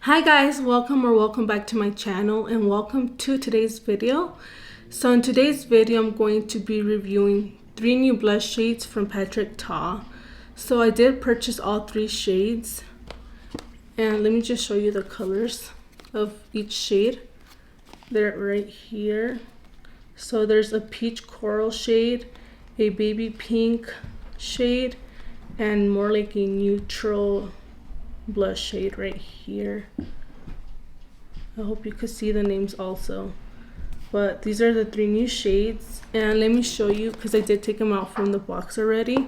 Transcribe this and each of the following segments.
Hi guys, welcome back to my channel and welcome to today's video. So in today's video I'm going to be reviewing 3 new blush shades from Patrick Ta. So I did purchase all 3 shades and let me just show you the colors of each shade. They're right here. So there's a peach coral shade, a baby pink shade, and more like a neutral blush shade right here. I hope you could see the names also, but these are the 3 new shades. And let me show you, because I did take them out from the box already,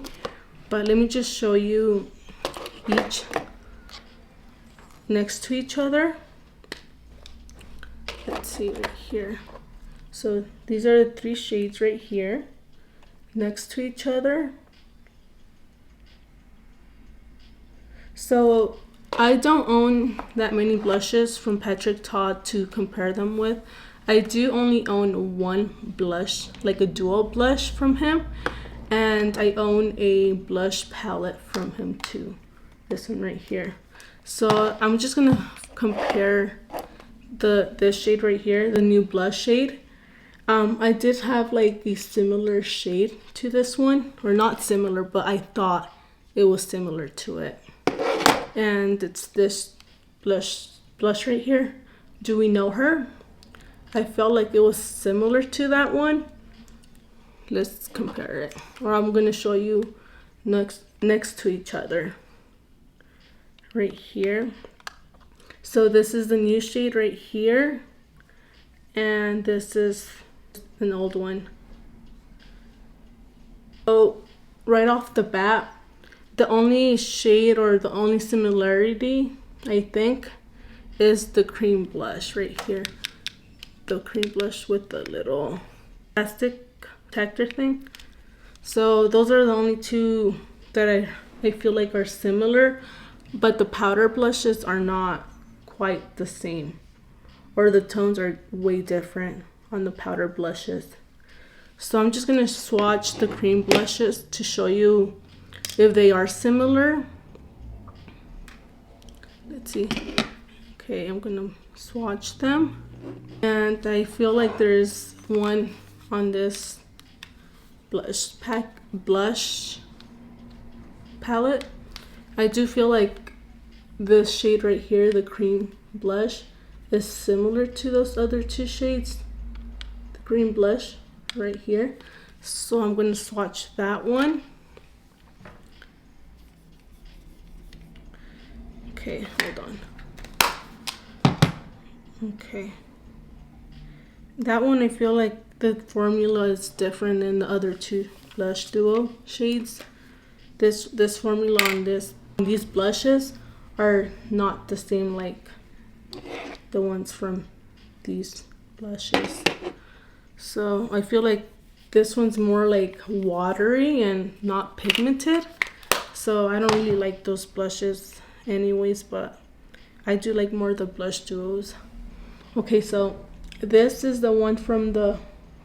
but let me just show you each next to each other. Let's see right here. So these are the 3 shades right here next to each other. So I don't own that many blushes from Patrick Ta to compare them with. I do only own one blush, like a dual blush from him, and I own a blush palette from him too, this one right here. So I'm just gonna compare this shade right here, the new blush shade. I did have like a similar shade to this one, or not similar, but I thought it was similar to it. And it's this blush right here. Do We Know Her? I felt like it was similar to that one. Let's compare it, or I'm gonna show you next to each other right here. So this is the new shade right here, and this is an old one. So right off the bat, the only shade or the only similarity, I think, is the cream blush right here. The cream blush with the little plastic protector thing. So those are the only 2 that I feel like are similar, but the powder blushes are not quite the same, or the tones are way different on the powder blushes. So I'm just gonna swatch the cream blushes to show you if they are similar. Let's see. Okay, I'm gonna swatch them, and I feel like there's one on this blush palette. I do feel like this shade right here, the cream blush, is similar to those other 2 shades, the green blush right here. So I'm gonna swatch that one. Okay, hold on. Okay. That one, I feel like the formula is different than the other 2 blush duo shades. This formula on these blushes are not the same like the ones from these blushes. So I feel like this one's more like watery and not pigmented. So I don't really like those blushes anyways, but I do like more the blush duos. Okay, so this is the one from the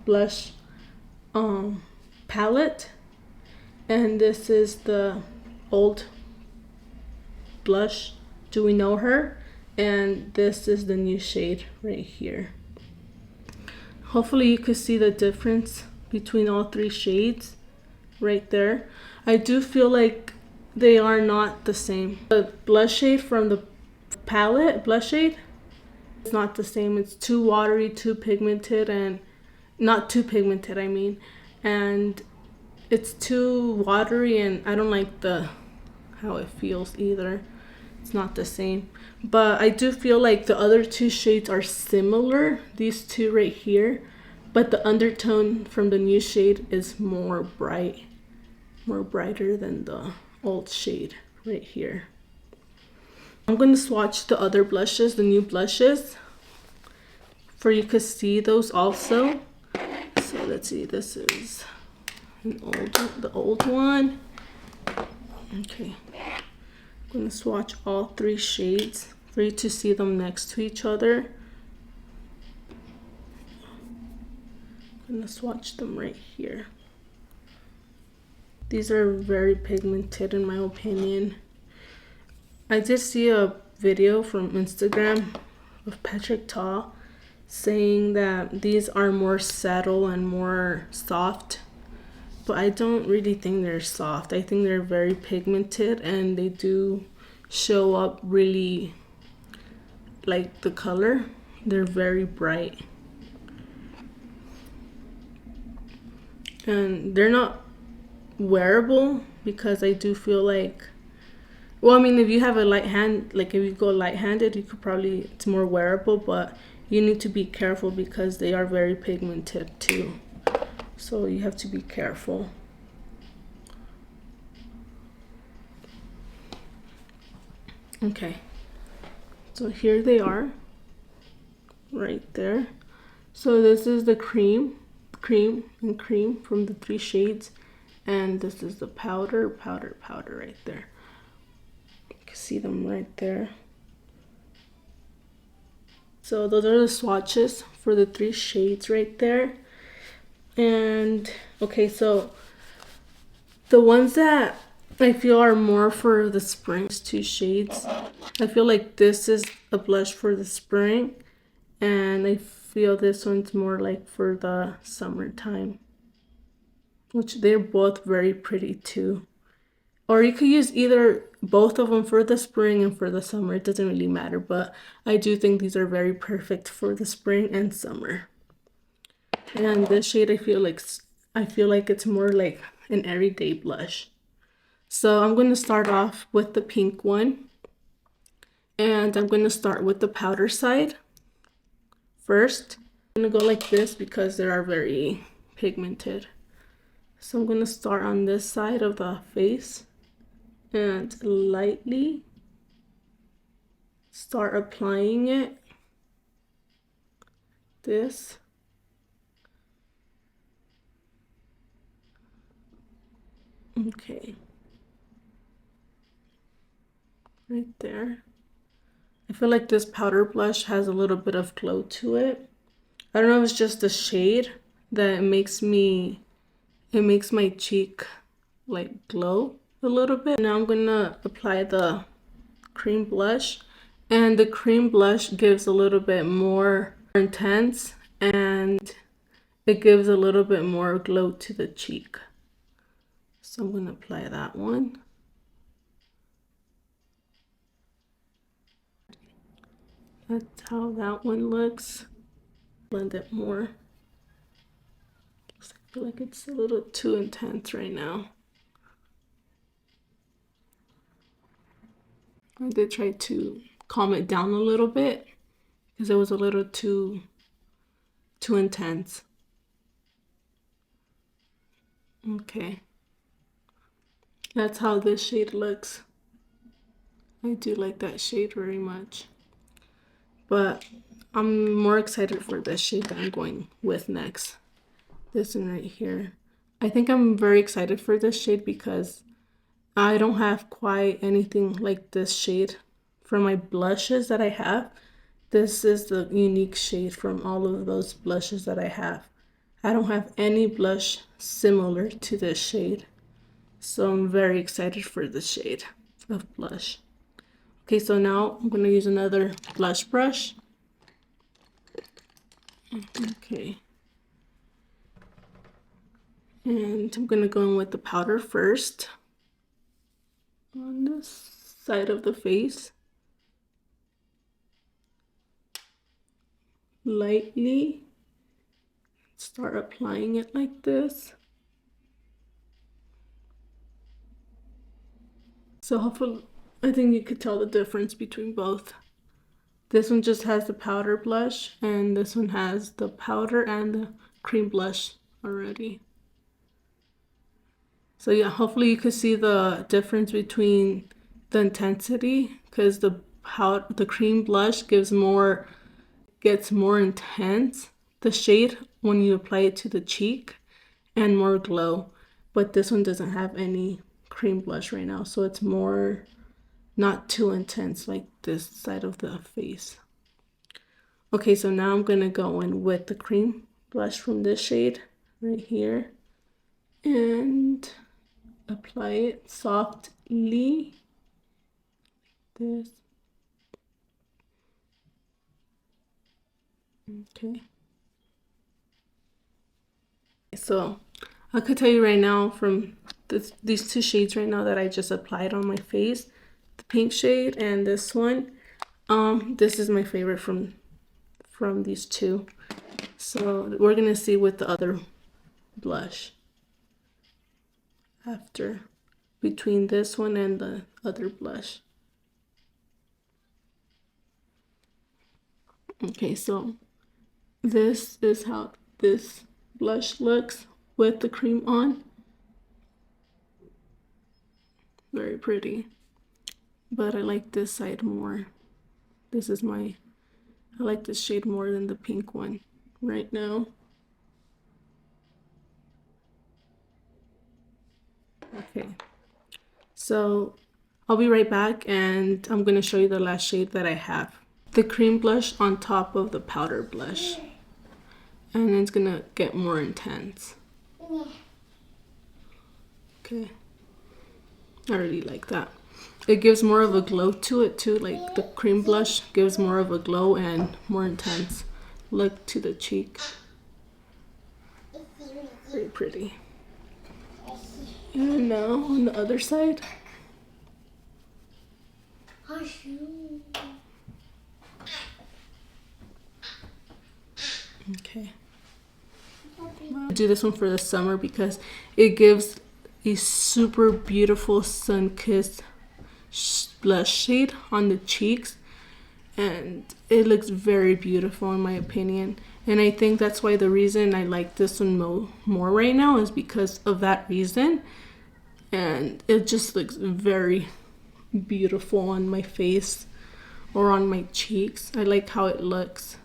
blush palette, and this is the old blush, Do We Know Her, and this is the new shade right here. Hopefully you could see the difference between all 3 shades right there. I do feel like they are not the same. The blush shade from the palette, blush shade, it's not the same. It's too watery, too pigmented, and not too pigmented, I mean. And it's too watery, and I don't like how it feels either. It's not the same. But I do feel like the other 2 shades are similar, these 2 right here, but the undertone from the new shade is more brighter than the old shade right here. I'm going to swatch the other blushes, the new blushes, for you to see those also. So let's see, this is the old one. Okay, I'm going to swatch all 3 shades for you to see them next to each other. I'm going to swatch them right here. These are very pigmented in my opinion. I did see a video from Instagram of Patrick Ta saying that these are more subtle and more soft, but I don't really think they're soft. I think they're very pigmented and they do show up really, like the color, they're very bright. And they're not wearable because I do feel like, well, I mean, if you have a light hand, like if you go light-handed, you could probably, it's more wearable, but you need to be careful because they are very pigmented too. So you have to be careful. Okay, so here they are, right there. So this is the cream and cream from the 3 shades, and this is the powder right there. You can see them right there. So those are the swatches for the 3 shades right there. And okay, so the ones that I feel are more for the spring 2 shades. I feel like this is a blush for the spring, and I feel this one's more like for the summertime, which they're both very pretty too. Or you could use either both of them for the spring and for the summer. It doesn't really matter, but I do think these are very perfect for the spring and summer. And this shade, I feel like it's more like an everyday blush. So I'm going to start off with the pink one, and I'm going to start with the powder side first. I'm going to go like this because they are very pigmented. So I'm going to start on this side of the face and lightly start applying it. This. Okay. Right there. I feel like this powder blush has a little bit of glow to it. I don't know if it's just the shade that makes my cheek like glow a little bit. Now I'm gonna apply the cream blush, and the cream blush gives a little bit more intense and it gives a little bit more glow to the cheek. So I'm gonna apply that one. That's how that one looks. Blend it more. I feel like it's a little too intense right now. I did try to calm it down a little bit because it was a little too intense. Okay. That's how this shade looks. I do like that shade very much. But I'm more excited for this shade that I'm going with next. This one right here. I think I'm very excited for this shade because I don't have quite anything like this shade from my blushes that I have. This is the unique shade from all of those blushes that I have. I don't have any blush similar to this shade. So I'm very excited for this shade of blush. Okay, so now I'm going to use another blush brush. Okay. And I'm going to go in with the powder first on this side of the face. Lightly start applying it like this. So hopefully, I think you could tell the difference between both. This one just has the powder blush, and this one has the powder and the cream blush already. So yeah, hopefully you could see the difference between the intensity, because the cream blush gets more intense, the shade, when you apply it to the cheek, and more glow. But this one doesn't have any cream blush right now, so it's more not too intense like this side of the face. Okay, so now I'm gonna go in with the cream blush from this shade right here and apply it softly like this. Okay. So I could tell you right now from these two shades right now that I just applied on my face, the pink shade and this one, this is my favorite from these two. So we're gonna see with the other blush after, between this one and the other blush. Okay, so this is how this blush looks with the cream on. Very pretty, but I like this side more. This is I like this shade more than the pink one right now. Okay, so I'll be right back and I'm gonna show you the last shade that I have. The cream blush on top of the powder blush. And it's gonna get more intense. Okay, I really like that. It gives more of a glow to it too, like the cream blush gives more of a glow and more intense look to the cheek. Very pretty. And now on the other side. Okay. I do this one for the summer because it gives a super beautiful sun-kissed blush shade on the cheeks, and it looks very beautiful in my opinion. And I think that's why the reason I like this one more right now is because of that reason. And it just looks very beautiful on my face or on my cheeks. I like how it looks.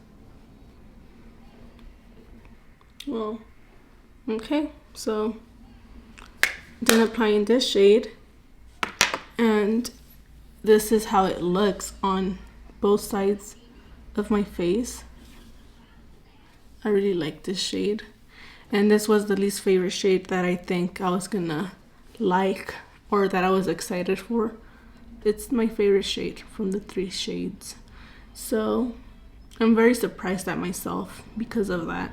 Well, okay, so done applying this shade, and this is how it looks on both sides of my face. I really like this shade, and this was the least favorite shade that I think I was gonna like or that I was excited for. It's my favorite shade from the 3 shades, so I'm very surprised at myself because of that.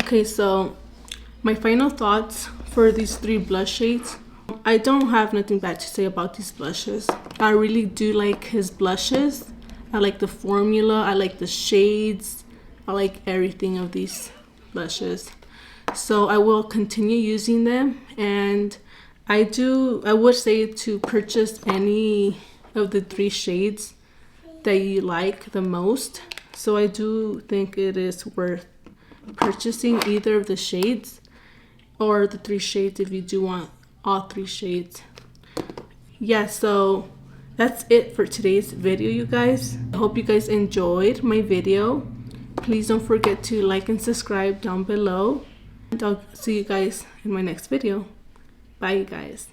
Okay, so my final thoughts for these 3 blush shades. I don't have nothing bad to say about these blushes. I really do like his blushes. I like the formula, I like the shades, I like everything of these blushes. So I will continue using them, and I would say to purchase any of the 3 shades that you like the most. So I do think it is worth purchasing either of the shades or the 3 shades if you do want all 3 shades. Yeah, so that's it for today's video, you guys. I hope you guys enjoyed my video. Please don't forget to like and subscribe down below, and I'll see you guys in my next video. Bye, you guys.